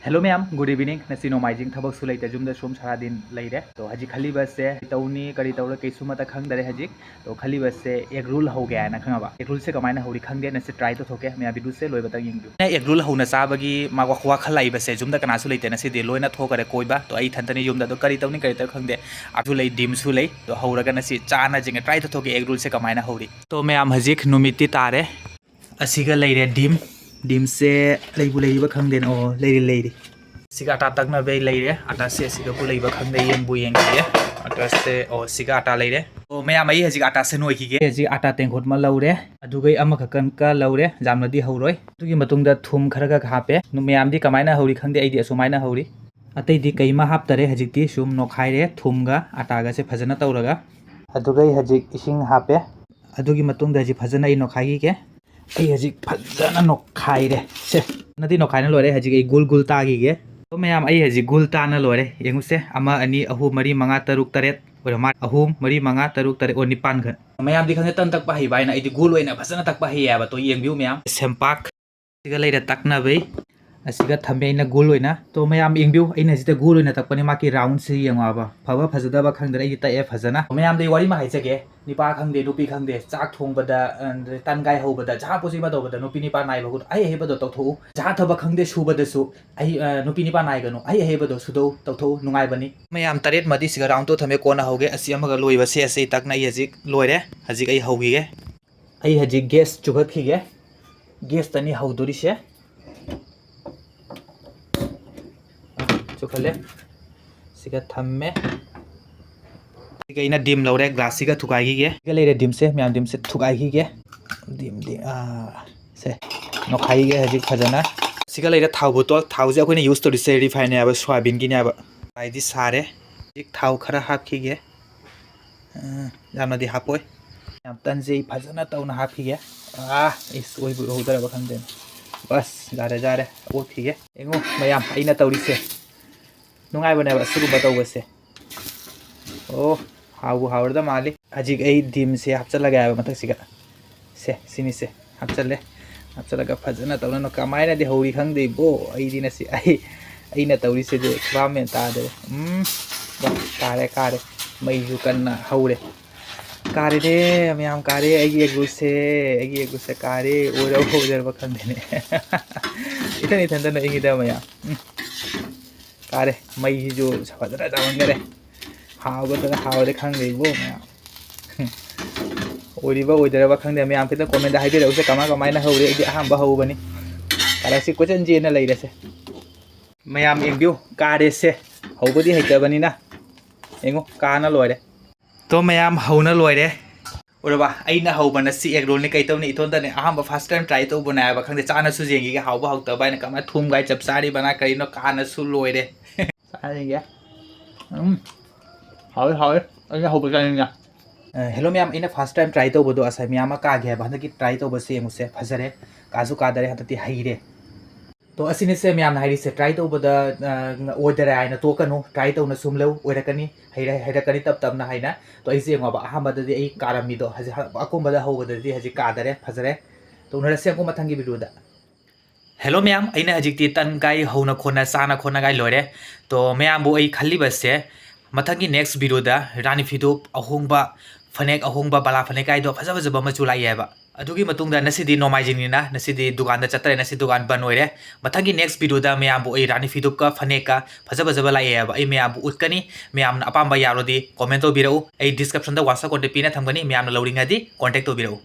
hello ma'am good evening नसी नोमाइजिंग थबक सु लेते जुम सूम सारा दिन लेरे तो हजी खली बसे तौनी करी तौर कैसुमत खंगदरे हजी तो खली बसे एक रूल हो गया ना खंगबा एक रूल से कमायना होरी खंगे नसे ट्राई तो थोके मैं अभी से लोय बता यिंगु एक रूल होना चाबगी मा वखवा खलाई बसे जुम द कनासु लेते नसे दे लोयना थोकरे कोइबा तो आई थंतनी जुम द करी तौनी करी त खंगदे आजु लई डिम सु लई तो हौरगा नसी चाना जिंग ट्राई तो थोके एक रूल से कमायना होरी तो मैम हजिक नुमिति तारे असिगा लेरे डिम से लेबु लेबा खंगदेन ओ लेरी सिगा आटा तक ना बे लेरे आटा से सिगा बु लेबा खंगदे येंबु येंगे आटा से ओ सिगा आटा लेरे ओ मैम आई हजिक आटा से नोइ किगे हजिक आटा तेंखोट मा लौरे अदुगै अमा खकन का लौरे जामनदी हौरोय तुगी मतुंगदा थुम खरगा हापे नु मैम दी कमायना हौरी खंगदे आइदी असुमायना हौरी अतै दी कैमा हापतरे हजिकती सुम नोखाइरे थुमगा आटागा से फजना तौरगा अदुगै हजिक इसिंग हापे अदुगी मतुंगदा हजिक फजना इ नोखाइगे आई हजिक फजना नोखाइरे से नदी नोखाइना लोरे हजिक आई गुल गुल तागिगे तो मैम आई हजिक गुल ताना लोरे येंगुसे अमा अनि अहु मरी मंगा तरुक तरेत ओरमा अहु मरी मंगा तरुक तरेत ओ निपान घन मैम दी खंगे तन तक पाहि बाइना आई दी गुल ओइना फजना तक पाहि याबा तो येंगबिउ मैम सेमपाक सिगा लेरे तकना बै असिगा थमेना गुल ओइना तो मैम येंगबिउ आइना जिते गुल ओइना तकपनि माकी राउंड से येंगाबा फबा फजदबा खंगदरे आई तए फजना मैम दे वारी मा हाइजगे निपा खंगदे नुपी खंगदे चाक थोंगबदा तन गाय होबदा जहा पोसिबा दोबदा नुपी निपा नाइ बगु आई हेबदो तौथौ जहा थबा खंगदे सुबदसु आई नुपी निपा नाइ गनु आई हेबदो सुदौ तौथौ नुंगाइ बनी मैम तरेत मदि सिगा राउंड तो थमे कोना होगे असि अमगा लोइबा से असि तकना आई हजिक लोइरे हजिक आई हौगिगे आई हजिक गैस चुगत खिगे गैस तनी हौदोरिसे चुखले सिगा थम्मे सिगा डिम लौरे ग्लास सिगा थुगाइगे सिगा लेरे डिम से मैम डिम से थुगाइगे डिम से नोखाइगे हजिक फजना सिगा लेरे थाव बोतल थाव जे अखोइना यूज तोरिसे रिफाइन याबा सोयाबीन गिनि याबा बाइदि सारे हजिक थाव खरा हापखिगे जामनादि हापोय याम तनजे फजना तौना हापखिगे इस ओइबु होदरबा खंदे बस जारे ओखिगे एंगो मैम आइना तौरिसे नुंगाइ बनेबा सुगुबा तौबसे ओ हाउ हाउरदा माली हजिक आई डिम से हापचलगा याबा मथक सिगा से सिनी से हापचलगा फजना तौना नो कमायना दे हौरी खंगदे बो आई दिना से आइना तौरी से दे बामेन तादे कारे मैजु कन्ना हौरे कारे दे मैम कारे आई एक गुसे कारे ओरा होदरबा खंदेने इथन न इंगिदा मैम कारे मई जो फजना जामंगरे हावदे खंगदेबो मैम ओरिबा ओइदरबा खंदे मैम किता कमेंट हाइबिरउसे कमायना हौरे इदि अहंबा हौबनी कारासि क्वेश्चन जेना लैरसे मैम एंबिउ कारे से हौबदी हैतबनिना एंगो काना लोइरे तो मैम हौना लोइरे ओरबा आइना हौबना सि एक रोल ने कैतौने इथोंदने अहंबा फर्स्ट टाइम ट्राई तो बनायबा खंदे चाना सु जेंगी हावबा हौतबाइना कमा थुम गाय चपसारी बना करिनो काना सु लोइरे सारेंगे हाउ अइना हौबा जानिना hello ma'am in first time try तो बदो असै मैम का गे बहन की ट्राई तो बसे मुसे फजरे काजु कादरे हतति हाइरे तो असिने से मैम हाइरी से ट्राई तो बदा ओदरे आइना तो कनु ट्राई तो न सुमलो ओरकनी हैरकनी तब तब ना हाइना तो ऐसे ngaba ahambadadi ai karami do haji akombada hobadadi haji kadare fajare तो उनरसे को मथंगी वीडियोदा हेलो मैम अइना हजिकती तन गाय हौना खोना साना खोना गाय लोरे तो मैम बो आई खल्ली बससे मथंगी नेक्स्ट वीडियोदा रानी फिदोप अहोंगबा फनेक अहोंगबा बाला फनेक गायदो फजा फजबा मचु लाइएबा अदुगी मतुंगदा नसिदी नोमाइजिंगनिना नसिदी दुकान दा चतरे नसि दुकान बन ओइरे मथंगी नेक्स्ट वीडियोदा मैम बो आई रानी फिदोप का फनेक का फजा फजबा लाइएबा आई मैम बो उतकनी मैम अपाम्बा यारोदी कमेंट तो बिरौ आई डिस्क्रिप्शन दा व्हाट्सएप कॉन्टैक्ट पिना थमगनी मैम लौरिंगादी कांटेक्ट तो बिरौ